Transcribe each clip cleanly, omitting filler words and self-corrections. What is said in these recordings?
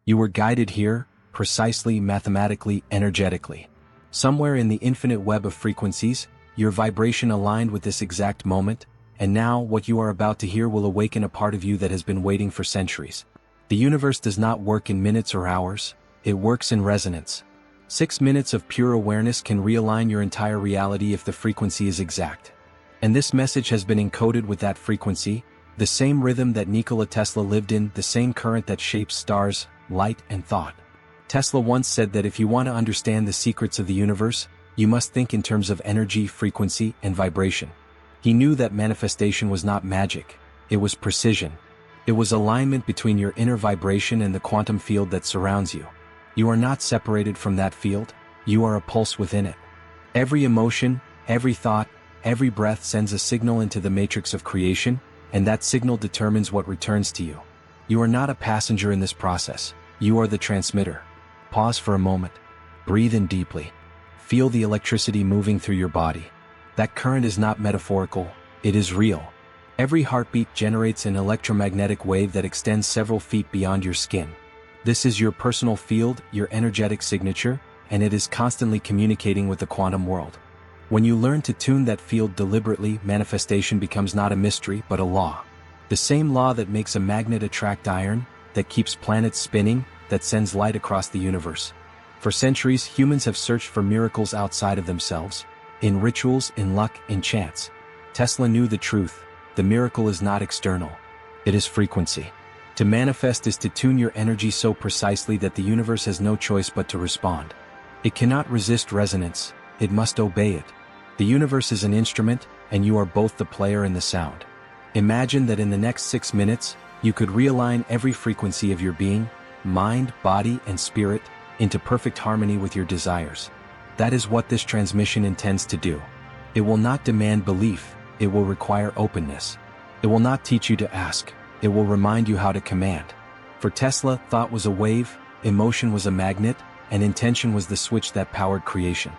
You were guided here, precisely, mathematically, energetically. Somewhere in the infinite web of frequencies, your vibration aligned with this exact moment, and now what you are about to hear will awaken a part of you that has been waiting for centuries. The universe does not work in minutes or hours, it works in resonance. 6 minutes of pure awareness can realign your entire reality if the frequency is exact. And this message has been encoded with that frequency, the same rhythm that Nikola Tesla lived in, the same current that shapes stars, light, and thought. Tesla once said that if you want to understand the secrets of the universe, you must think in terms of energy, frequency, and vibration. He knew that manifestation was not magic, it was precision. It was alignment between your inner vibration and the quantum field that surrounds you. You are not separated from that field, you are a pulse within it. Every emotion, every thought, every breath sends a signal into the matrix of creation, and that signal determines what returns to you. You are not a passenger in this process, you are the transmitter. Pause for a moment. Breathe in deeply. Feel the electricity moving through your body. That current is not metaphorical, it is real. Every heartbeat generates an electromagnetic wave that extends several feet beyond your skin. This is your personal field, your energetic signature, and it is constantly communicating with the quantum world. When you learn to tune that field deliberately, manifestation becomes not a mystery but a law. The same law that makes a magnet attract iron, that keeps planets spinning, that sends light across the universe. For centuries, humans have searched for miracles outside of themselves, in rituals, in luck, in chance. Tesla knew the truth. The miracle is not external. It is frequency. To manifest is to tune your energy so precisely that the universe has no choice but to respond. It cannot resist resonance, it must obey it. The universe is an instrument, and you are both the player and the sound. Imagine that in the next 6 minutes, you could realign every frequency of your being, mind, body, and spirit, into perfect harmony with your desires. That is what this transmission intends to do. It will not demand belief, it will require openness. It will not teach you to ask, it will remind you how to command. For Tesla, thought was a wave, emotion was a magnet, and intention was the switch that powered creation.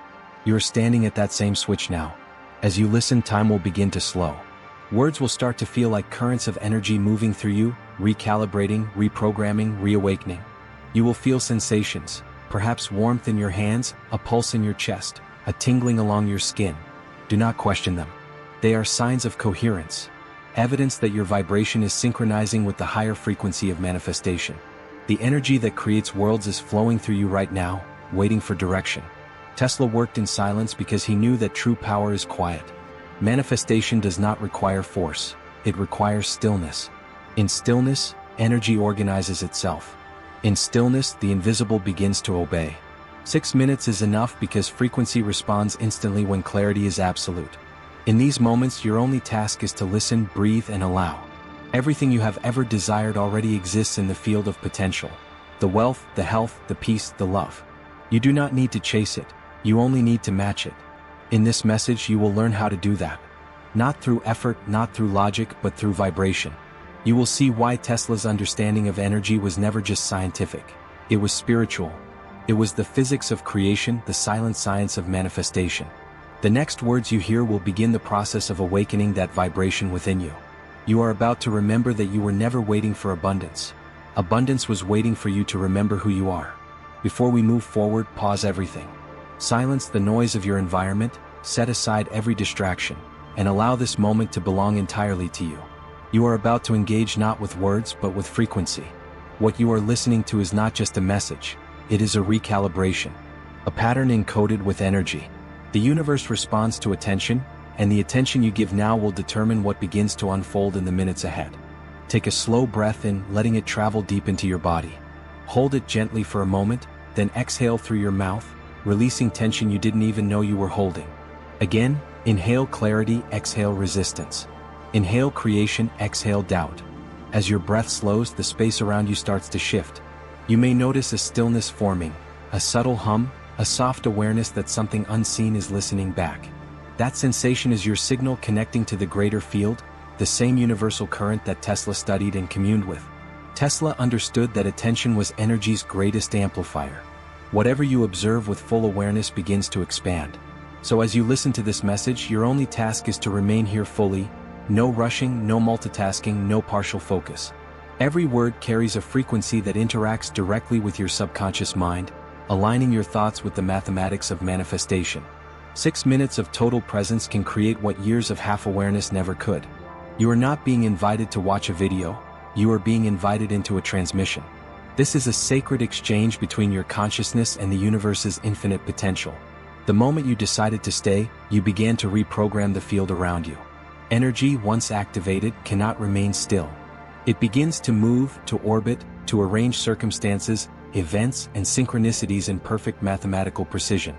You are standing at that same switch now. As you listen, time will begin to slow. Words will start to feel like currents of energy moving through you, recalibrating, reprogramming, reawakening. You will feel sensations, perhaps warmth in your hands, a pulse in your chest, a tingling along your skin. Do not question them. They are signs of coherence, evidence that your vibration is synchronizing with the higher frequency of manifestation. The energy that creates worlds is flowing through you right now, waiting for direction. Tesla worked in silence because he knew that true power is quiet. Manifestation does not require force, it requires stillness. In stillness, energy organizes itself. In stillness, the invisible begins to obey. 6 minutes is enough because frequency responds instantly when clarity is absolute. In these moments, your only task is to listen, breathe, and allow. Everything you have ever desired already exists in the field of potential. The wealth, the health, the peace, the love. You do not need to chase it, you only need to match it. In this message, you will learn how to do that. Not through effort, not through logic, but through vibration. You will see why Tesla's understanding of energy was never just scientific. It was spiritual. It was the physics of creation, the silent science of manifestation. The next words you hear will begin the process of awakening that vibration within you. You are about to remember that you were never waiting for abundance. Abundance was waiting for you to remember who you are. Before we move forward, pause everything. Silence the noise of your environment, set aside every distraction, and allow this moment to belong entirely to you. You are about to engage not with words but with frequency. What you are listening to is not just a message, it is a recalibration. A pattern encoded with energy. The universe responds to attention, and the attention you give now will determine what begins to unfold in the minutes ahead. Take a slow breath in, letting it travel deep into your body. Hold it gently for a moment, then exhale through your mouth, releasing tension you didn't even know you were holding. Again, inhale clarity, exhale resistance. Inhale creation, exhale doubt. As your breath slows, the space around you starts to shift. You may notice a stillness forming, a subtle hum, a soft awareness that something unseen is listening back. That sensation is your signal connecting to the greater field, the same universal current that Tesla studied and communed with. Tesla understood that attention was energy's greatest amplifier. Whatever you observe with full awareness begins to expand. So as you listen to this message, your only task is to remain here fully, no rushing, no multitasking, no partial focus. Every word carries a frequency that interacts directly with your subconscious mind, aligning your thoughts with the mathematics of manifestation. 6 minutes of total presence can create what years of half-awareness never could. You are not being invited to watch a video, you are being invited into a transmission. This is a sacred exchange between your consciousness and the universe's infinite potential. The moment you decided to stay, you began to reprogram the field around you. Energy, once activated, cannot remain still. It begins to move, to orbit, to arrange circumstances, events, and synchronicities in perfect mathematical precision.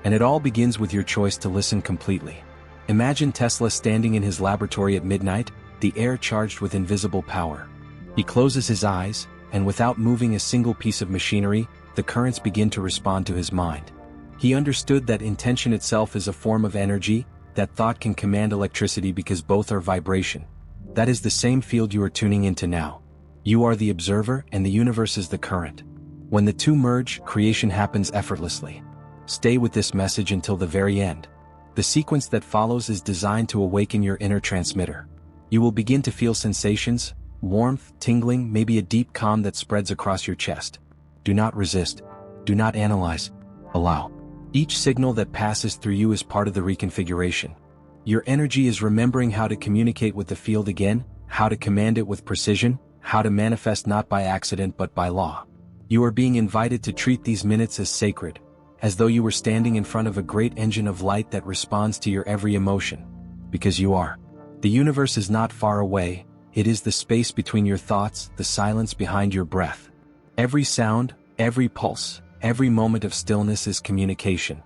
And it all begins with your choice to listen completely. Imagine Tesla standing in his laboratory at midnight, the air charged with invisible power. He closes his eyes, and without moving a single piece of machinery, the currents begin to respond to his mind. He understood that intention itself is a form of energy, that thought can command electricity because both are vibration. That is the same field you are tuning into now. You are the observer and the universe is the current. When the two merge, creation happens effortlessly. Stay with this message until the very end. The sequence that follows is designed to awaken your inner transmitter. You will begin to feel sensations, warmth, tingling, maybe a deep calm that spreads across your chest. Do not resist. Do not analyze. Allow. Each signal that passes through you is part of the reconfiguration. Your energy is remembering how to communicate with the field again, how to command it with precision, how to manifest not by accident but by law. You are being invited to treat these minutes as sacred, as though you were standing in front of a great engine of light that responds to your every emotion. Because you are. The universe is not far away, it is the space between your thoughts, the silence behind your breath. Every sound, every pulse, every moment of stillness is communication.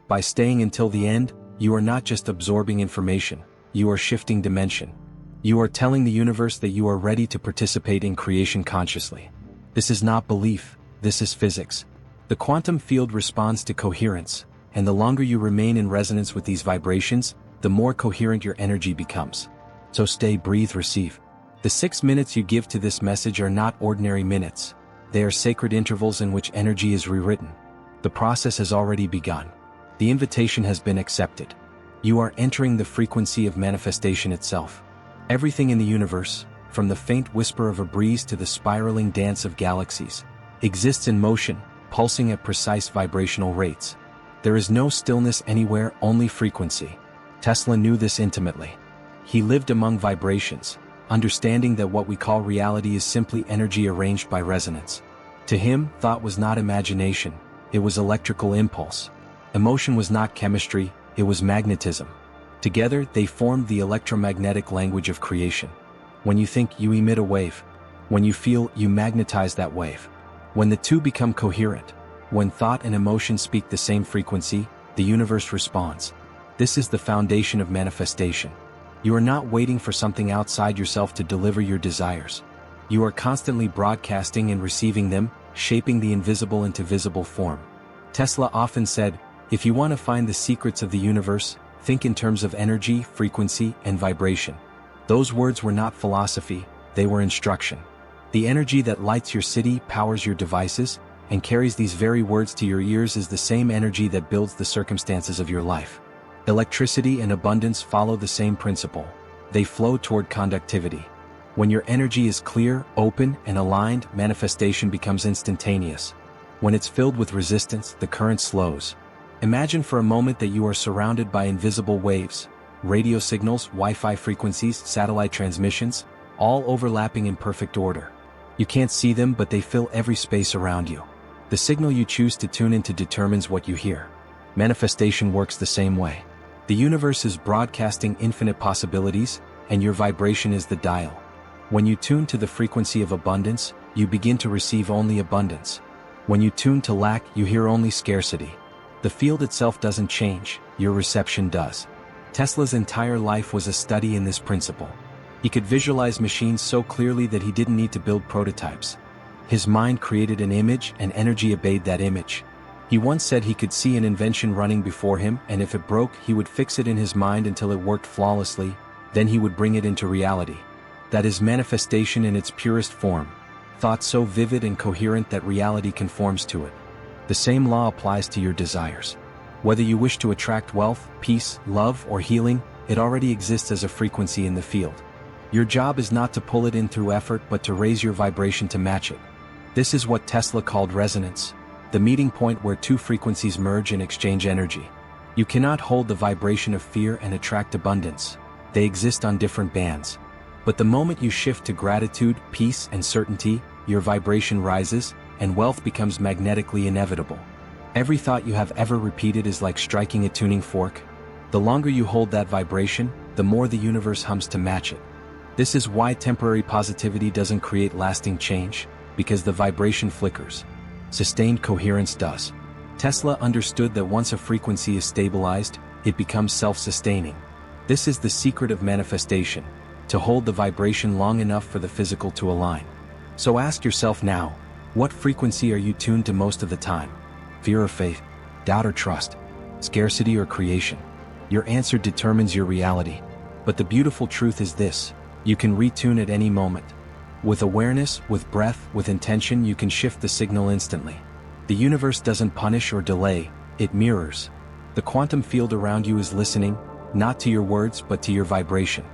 By staying until the end, you are not just absorbing information, you are shifting dimension. You are telling the universe that you are ready to participate in creation consciously. This is not belief, this is physics. The quantum field responds to coherence, and the longer you remain in resonance with these vibrations, the more coherent your energy becomes. So stay, breathe, receive. The 6 minutes you give to this message are not ordinary minutes. They are sacred intervals in which energy is rewritten. The process has already begun. The invitation has been accepted. You are entering the frequency of manifestation itself. Everything in the universe, from the faint whisper of a breeze to the spiraling dance of galaxies, exists in motion, pulsing at precise vibrational rates. There is no stillness anywhere, only frequency. Tesla knew this intimately. He lived among vibrations, understanding that what we call reality is simply energy arranged by resonance. To him, thought was not imagination, it was electrical impulse. Emotion was not chemistry, it was magnetism. Together, they formed the electromagnetic language of creation. When you think, you emit a wave. When you feel, you magnetize that wave. When the two become coherent, when thought and emotion speak the same frequency, the universe responds. This is the foundation of manifestation. You are not waiting for something outside yourself to deliver your desires. You are constantly broadcasting and receiving them, shaping the invisible into visible form. Tesla often said, if you want to find the secrets of the universe, think in terms of energy, frequency, and vibration. Those words were not philosophy, they were instruction. The energy that lights your city, powers your devices, and carries these very words to your ears is the same energy that builds the circumstances of your life. Electricity and abundance follow the same principle. They flow toward conductivity. When your energy is clear, open, and aligned, manifestation becomes instantaneous. When it's filled with resistance, the current slows. Imagine for a moment that you are surrounded by invisible waves, radio signals, Wi-Fi frequencies, satellite transmissions, all overlapping in perfect order. You can't see them, but they fill every space around you. The signal you choose to tune into determines what you hear. Manifestation works the same way. The universe is broadcasting infinite possibilities, and your vibration is the dial. When you tune to the frequency of abundance, you begin to receive only abundance. When you tune to lack, you hear only scarcity. The field itself doesn't change, your reception does. Tesla's entire life was a study in this principle. He could visualize machines so clearly that he didn't need to build prototypes. His mind created an image and energy obeyed that image. He once said he could see an invention running before him, and if it broke, he would fix it in his mind until it worked flawlessly, then he would bring it into reality. That is manifestation in its purest form. Thought so vivid and coherent that reality conforms to it. The same law applies to your desires. Whether you wish to attract wealth, peace, love, or healing, it already exists as a frequency in the field. Your job is not to pull it in through effort but to raise your vibration to match it. This is what Tesla called resonance, the meeting point where two frequencies merge and exchange energy. You cannot hold the vibration of fear and attract abundance. They exist on different bands. But the moment you shift to gratitude, peace, and certainty, your vibration rises, and wealth becomes magnetically inevitable. Every thought you have ever repeated is like striking a tuning fork. The longer you hold that vibration, the more the universe hums to match it. This is why temporary positivity doesn't create lasting change, because the vibration flickers. Sustained coherence does. Tesla understood that once a frequency is stabilized, it becomes self-sustaining. This is the secret of manifestation, to hold the vibration long enough for the physical to align. So ask yourself now, what frequency are you tuned to most of the time? Fear or faith? Doubt or trust? Scarcity or creation? Your answer determines your reality. But the beautiful truth is this: you can retune at any moment. With awareness, with breath, with intention, you can shift the signal instantly. The universe doesn't punish or delay, it mirrors. The quantum field around you is listening, not to your words but to your vibration.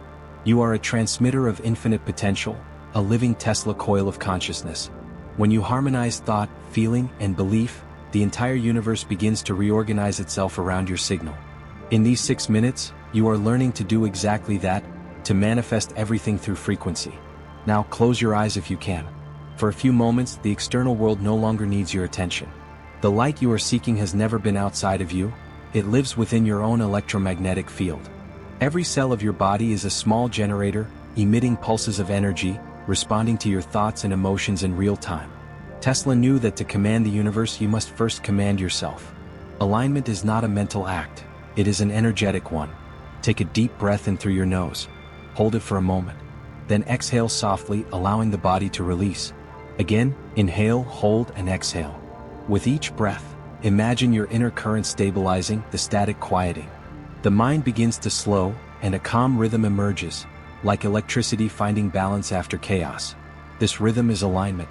You are a transmitter of infinite potential, a living Tesla coil of consciousness. When you harmonize thought, feeling, and belief, the entire universe begins to reorganize itself around your signal. In these 6 minutes, you are learning to do exactly that, to manifest everything through frequency. Now close your eyes if you can. For a few moments, the external world no longer needs your attention. The light you are seeking has never been outside of you, it lives within your own electromagnetic field. Every cell of your body is a small generator, emitting pulses of energy, responding to your thoughts and emotions in real time. Tesla knew that to command the universe you must first command yourself. Alignment is not a mental act, it is an energetic one. Take a deep breath in through your nose. Hold it for a moment. Then exhale softly, allowing the body to release. Again, inhale, hold, and exhale. With each breath, imagine your inner current stabilizing, the static quieting. The mind begins to slow, and a calm rhythm emerges, like electricity finding balance after chaos. This rhythm is alignment.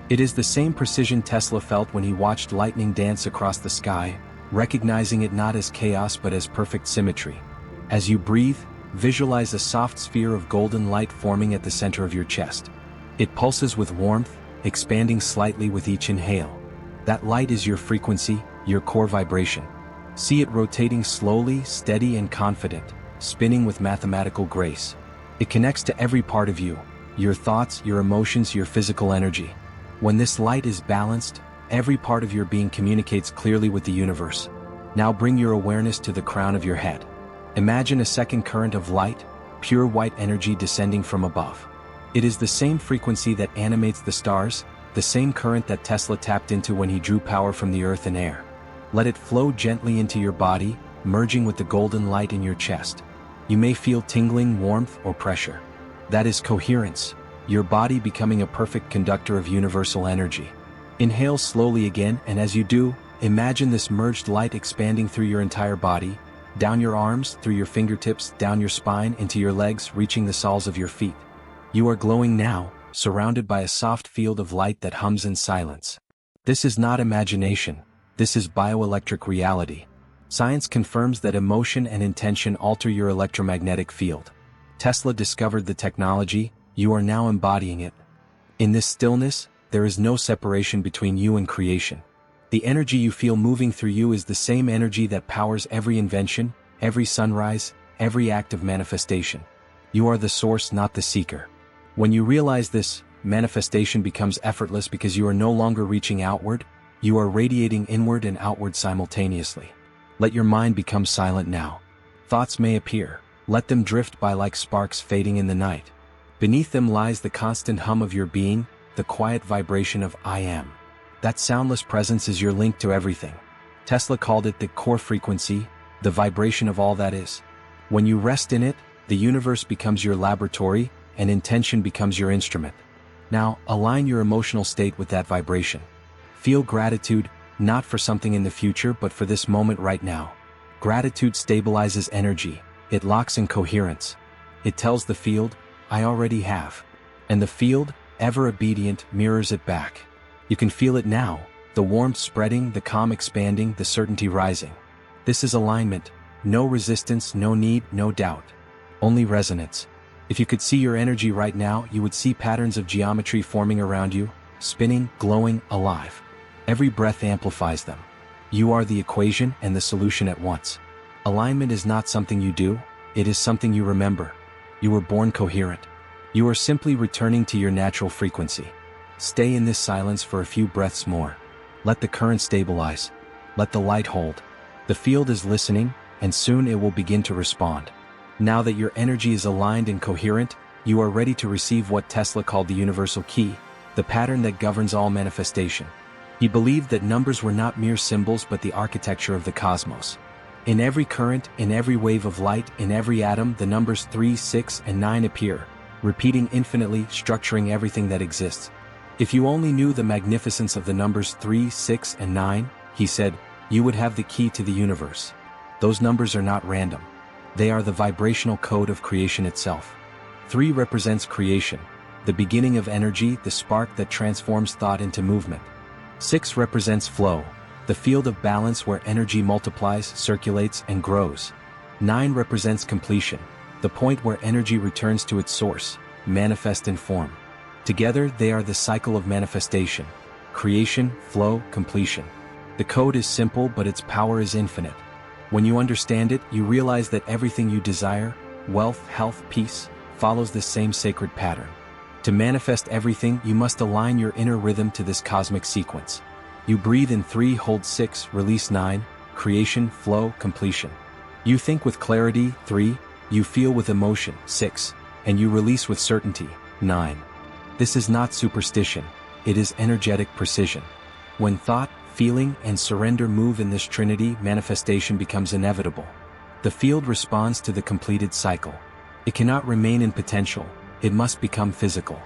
It is the same precision Tesla felt when he watched lightning dance across the sky, recognizing it not as chaos but as perfect symmetry. As you breathe, visualize a soft sphere of golden light forming at the center of your chest. It pulses with warmth, expanding slightly with each inhale. That light is your frequency, your core vibration. See it rotating slowly, steady and confident, spinning with mathematical grace. It connects to every part of you, your thoughts, your emotions, your physical energy. When this light is balanced, every part of your being communicates clearly with the universe. Now bring your awareness to the crown of your head. Imagine a second current of light, pure white energy descending from above. It is the same frequency that animates the stars, the same current that Tesla tapped into when he drew power from the earth and air. Let it flow gently into your body, merging with the golden light in your chest. You may feel tingling, warmth, or pressure. That is coherence, your body becoming a perfect conductor of universal energy. Inhale slowly again, and as you do, imagine this merged light expanding through your entire body, down your arms, through your fingertips, down your spine, into your legs, reaching the soles of your feet. You are glowing now, surrounded by a soft field of light that hums in silence. This is not imagination, this is bioelectric reality. Science confirms that emotion and intention alter your electromagnetic field. Tesla discovered the technology, you are now embodying it. In this stillness, there is no separation between you and creation. The energy you feel moving through you is the same energy that powers every invention, every sunrise, every act of manifestation. You are the source, not the seeker. When you realize this, manifestation becomes effortless because you are no longer reaching outward, you are radiating inward and outward simultaneously. Let your mind become silent now. Thoughts may appear, let them drift by like sparks fading in the night. Beneath them lies the constant hum of your being, the quiet vibration of I am. That soundless presence is your link to everything. Tesla called it the core frequency, the vibration of all that is. When you rest in it, the universe becomes your laboratory, and intention becomes your instrument. Now, align your emotional state with that vibration. Feel gratitude, not for something in the future but for this moment right now. Gratitude stabilizes energy, it locks in coherence. It tells the field, I already have. And the field, ever obedient, mirrors it back. You can feel it now, the warmth spreading, the calm expanding, the certainty rising. This is alignment, no resistance, no need, no doubt. Only resonance. If you could see your energy right now, you would see patterns of geometry forming around you, spinning, glowing, alive. Every breath amplifies them. You are the equation and the solution at once. Alignment is not something you do, it is something you remember. You were born coherent. You are simply returning to your natural frequency. Stay in this silence for a few breaths more. Let the current stabilize. Let the light hold. The field is listening, and soon it will begin to respond. Now that your energy is aligned and coherent, you are ready to receive what Tesla called the universal key, the pattern that governs all manifestation. He believed that numbers were not mere symbols but the architecture of the cosmos. In every current, in every wave of light, in every atom, the numbers 3, 6, and 9 appear, repeating infinitely, structuring everything that exists. If you only knew the magnificence of the numbers 3, 6, and 9, he said, you would have the key to the universe. Those numbers are not random. They are the vibrational code of creation itself. 3 represents creation, the beginning of energy, the spark that transforms thought into movement. 6 represents flow, the field of balance where energy multiplies, circulates, and grows. 9 represents completion, the point where energy returns to its source, manifest in form. Together, they are the cycle of manifestation: creation, flow, completion. The code is simple, but its power is infinite. When you understand it, you realize that everything you desire, wealth, health, peace, follows this same sacred pattern. To manifest everything, you must align your inner rhythm to this cosmic sequence. You breathe in 3, hold 6, release 9, creation, flow, completion. You think with clarity, 3, you feel with emotion, 6, and you release with certainty, 9. This is not superstition, it is energetic precision. When thought, feeling, and surrender move in this trinity, manifestation becomes inevitable. The field responds to the completed cycle. It cannot remain in potential, it must become physical.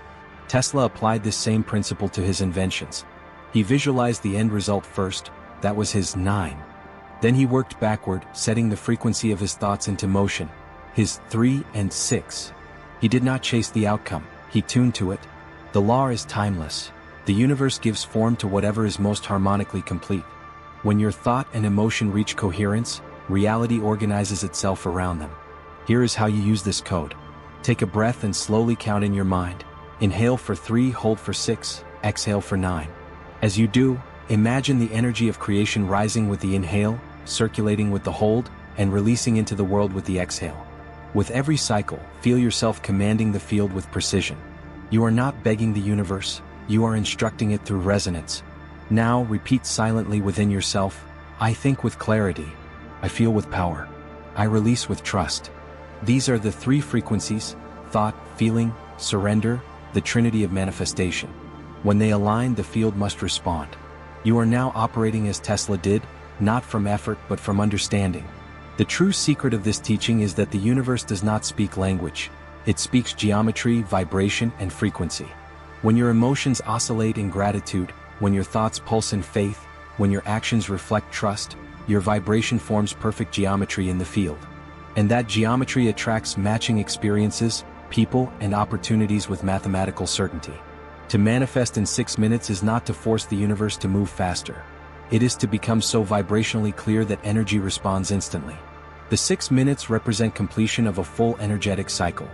Tesla applied this same principle to his inventions. He visualized the end result first, that was his 9. Then he worked backward, setting the frequency of his thoughts into motion, his 3 and 6. He did not chase the outcome, he tuned to it. The law is timeless. The universe gives form to whatever is most harmonically complete. When your thought and emotion reach coherence, reality organizes itself around them. Here is how you use this code. Take a breath and slowly count in your mind. Inhale for 3, hold for 6, exhale for 9. As you do, imagine the energy of creation rising with the inhale, circulating with the hold, and releasing into the world with the exhale. With every cycle, feel yourself commanding the field with precision. You are not begging the universe, you are instructing it through resonance. Now repeat silently within yourself, I think with clarity, I feel with power, I release with trust. These are the 3 frequencies: thought, feeling, surrender, the trinity of manifestation. When they align, the field must respond. You are now operating as Tesla did, not from effort but from understanding. The true secret of this teaching is that the universe does not speak language. It speaks geometry, vibration, and frequency. When your emotions oscillate in gratitude, when your thoughts pulse in faith, when your actions reflect trust, your vibration forms perfect geometry in the field. And that geometry attracts matching experiences, people, and opportunities with mathematical certainty. To manifest in 6 minutes is not to force the universe to move faster. It is to become so vibrationally clear that energy responds instantly. The 6 minutes represent completion of a full energetic cycle.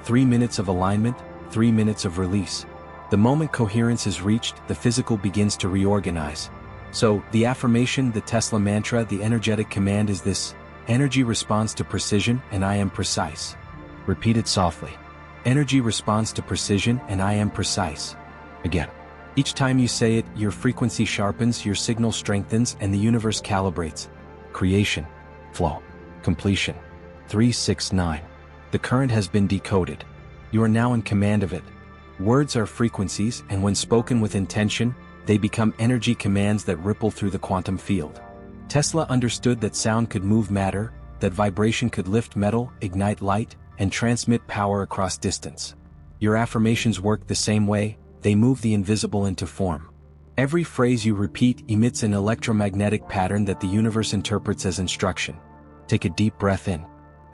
3 minutes of alignment, 3 minutes of release. The moment coherence is reached, the physical begins to reorganize. So, the affirmation, the Tesla mantra, the energetic command is this: energy responds to precision, and I am precise. Repeat it softly. Energy responds to precision, and I am precise. Again. Each time you say it, your frequency sharpens, your signal strengthens, and the universe calibrates. Creation, flow, completion. 3, 6, 9. The current has been decoded. You are now in command of it. Words are frequencies, and when spoken with intention, they become energy commands that ripple through the quantum field. Tesla understood that sound could move matter, that vibration could lift metal, ignite light, and transmit power across distance. Your affirmations work the same way, they move the invisible into form. Every phrase you repeat emits an electromagnetic pattern that the universe interprets as instruction. Take a deep breath in.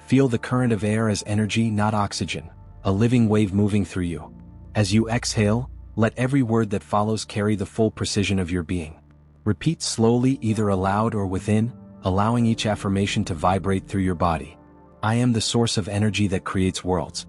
Feel the current of air as energy, not oxygen, a living wave moving through you. As you exhale, let every word that follows carry the full precision of your being. Repeat slowly, either aloud or within, allowing each affirmation to vibrate through your body. I am the source of energy that creates worlds.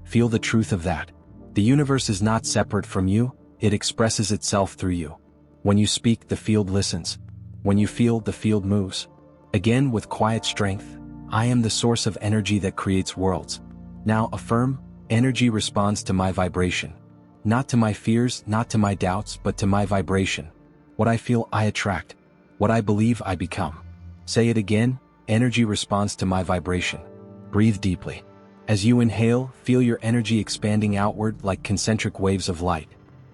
Feel the truth of that. The universe is not separate from you, it expresses itself through you. When you speak, the field listens. When you feel, the field moves. Again, with quiet strength, I am the source of energy that creates worlds. Now affirm, energy responds to my vibration. Not to my fears, not to my doubts, but to my vibration. What I feel, I attract. What I believe, I become. Say it again, energy responds to my vibration. Breathe deeply. As you inhale, feel your energy expanding outward like concentric waves of light.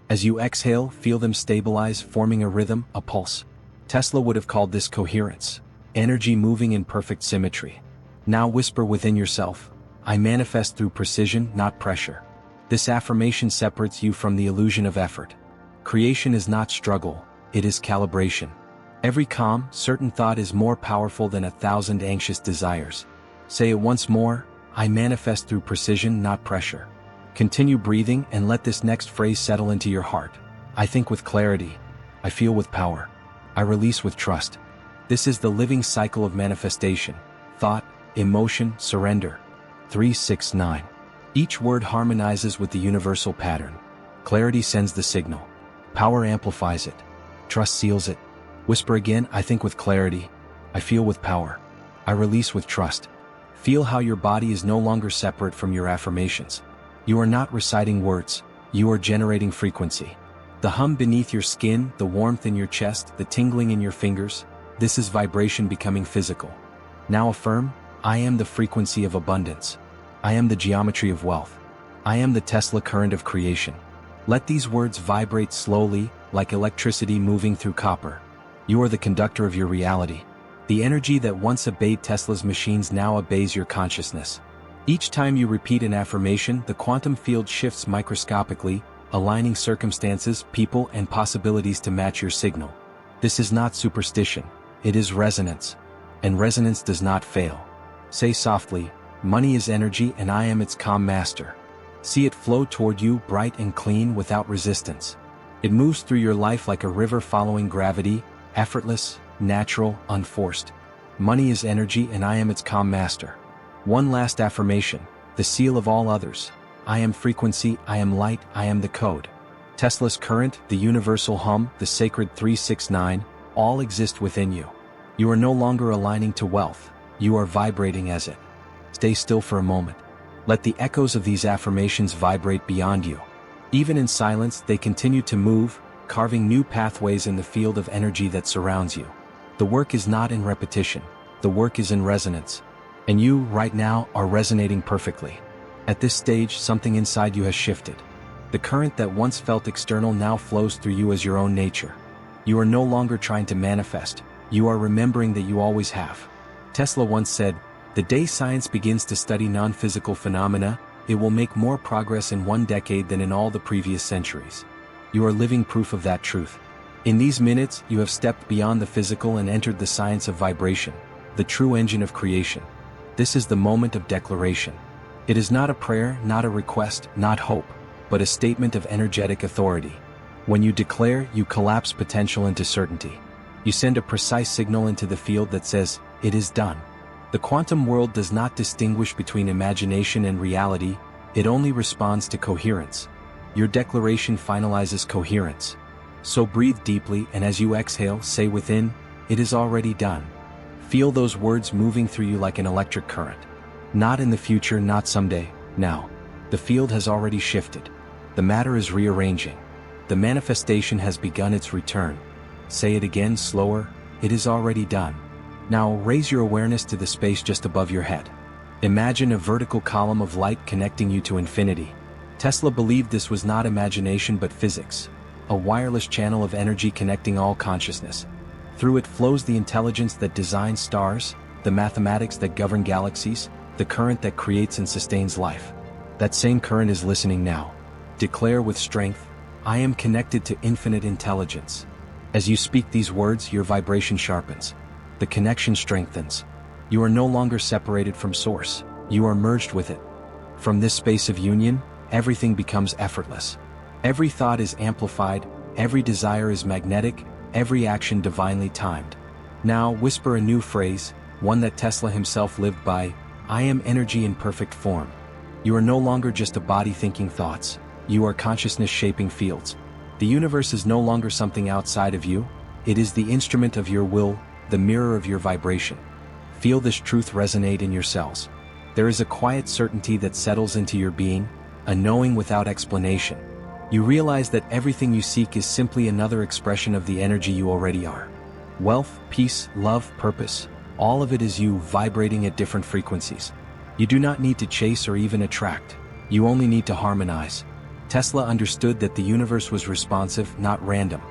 As you exhale, feel them stabilize, forming a rhythm, a pulse. Tesla would have called this coherence. Energy moving in perfect symmetry. Now whisper within yourself, I manifest through precision, not pressure. This affirmation separates you from the illusion of effort. Creation is not struggle, it is calibration. Every calm, certain thought is more powerful than 1,000 anxious desires. Say it once more, I manifest through precision, not pressure. Continue breathing and let this next phrase settle into your heart. I think with clarity. I feel with power. I release with trust. This is the living cycle of manifestation. Thought, emotion, surrender. 369. Each word harmonizes with the universal pattern. Clarity sends the signal. Power amplifies it. Trust seals it. Whisper again, I think with clarity. I feel with power. I release with trust. Feel how your body is no longer separate from your affirmations. You are not reciting words, you are generating frequency. The hum beneath your skin, the warmth in your chest, the tingling in your fingers, this is vibration becoming physical. Now affirm, I am the frequency of abundance. I am the geometry of wealth. I am the Tesla current of creation. Let these words vibrate slowly, like electricity moving through copper. You are the conductor of your reality. The energy that once obeyed Tesla's machines now obeys your consciousness. Each time you repeat an affirmation, the quantum field shifts microscopically, aligning circumstances, people, and possibilities to match your signal. This is not superstition, it is resonance. And resonance does not fail. Say softly, money is energy and I am its calm master. See it flow toward you bright and clean without resistance. It moves through your life like a river following gravity, effortless, natural, unforced. Money is energy and I am its calm master. One last affirmation, the seal of all others. I am frequency, I am light, I am the code. Tesla's current, the universal hum, the sacred 369, all exist within you. You are no longer aligning to wealth, you are vibrating as it. Stay still for a moment. Let the echoes of these affirmations vibrate beyond you. Even in silence, they continue to move, carving new pathways in the field of energy that surrounds you. The work is not in repetition, the work is in resonance. And you, right now, are resonating perfectly. At this stage, something inside you has shifted. The current that once felt external now flows through you as your own nature. You are no longer trying to manifest, you are remembering that you always have. Tesla once said, the day science begins to study non-physical phenomena, it will make more progress in 1 decade than in all the previous centuries. You are living proof of that truth. In these minutes, you have stepped beyond the physical and entered the science of vibration, the true engine of creation. This is the moment of declaration. It is not a prayer, not a request, not hope, but a statement of energetic authority. When you declare, you collapse potential into certainty. You send a precise signal into the field that says, it is done. The quantum world does not distinguish between imagination and reality, it only responds to coherence. Your declaration finalizes coherence. So breathe deeply and as you exhale, say within, it is already done. Feel those words moving through you like an electric current. Not in the future, not someday, now. The field has already shifted. The matter is rearranging. The manifestation has begun its return. Say it again, slower, it is already done. Now raise your awareness to the space just above your head. Imagine a vertical column of light connecting you to infinity. Tesla believed this was not imagination but physics. A wireless channel of energy connecting all consciousness. Through it flows the intelligence that designs stars, the mathematics that govern galaxies, the current that creates and sustains life. That same current is listening now. Declare with strength, I am connected to infinite intelligence. As you speak these words, your vibration sharpens. The connection strengthens. You are no longer separated from Source, you are merged with it. From this space of union, everything becomes effortless. Every thought is amplified, every desire is magnetic, every action divinely timed. Now whisper a new phrase, one that Tesla himself lived by, I am energy in perfect form. You are no longer just a body thinking thoughts. You are consciousness shaping fields. The universe is no longer something outside of you. It is the instrument of your will, the mirror of your vibration. Feel this truth resonate in your cells. There is a quiet certainty that settles into your being, a knowing without explanation. You realize that everything you seek is simply another expression of the energy you already are. Wealth, peace, love, purpose, all of it is you vibrating at different frequencies. You do not need to chase or even attract. You only need to harmonize. Tesla understood that the universe was responsive, not random.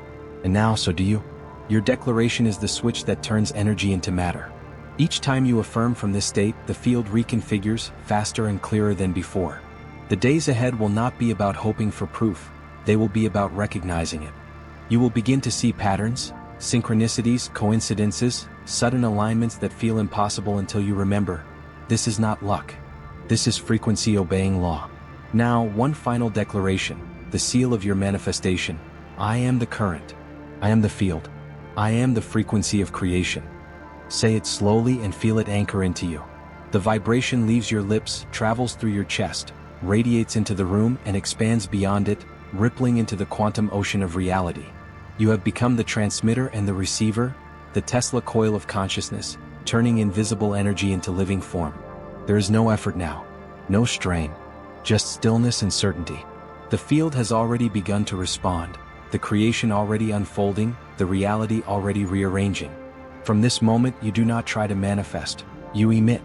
And now, so do you. Your declaration is the switch that turns energy into matter. Each time you affirm from this state, the field reconfigures, faster and clearer than before. The days ahead will not be about hoping for proof. They will be about recognizing it. You will begin to see patterns, synchronicities, coincidences, sudden alignments that feel impossible until you remember, this is not luck. This is frequency obeying law. Now, one final declaration, the seal of your manifestation. I am the current. I am the field. I am the frequency of creation. Say it slowly and feel it anchor into you. The vibration leaves your lips, travels through your chest, radiates into the room and expands beyond it, rippling into the quantum ocean of reality. You have become the transmitter and the receiver, the Tesla coil of consciousness, turning invisible energy into living form. There is no effort now, no strain, just stillness and certainty. The field has already begun to respond, the creation already unfolding, the reality already rearranging. From this moment, you do not try to manifest. You emit.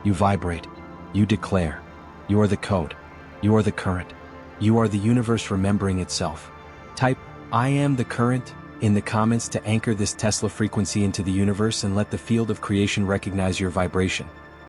You vibrate. You declare. You are the code. You are the current. You are the universe remembering itself. Type, I am the current, in the comments to anchor this Tesla frequency into the universe and let the field of creation recognize your vibration.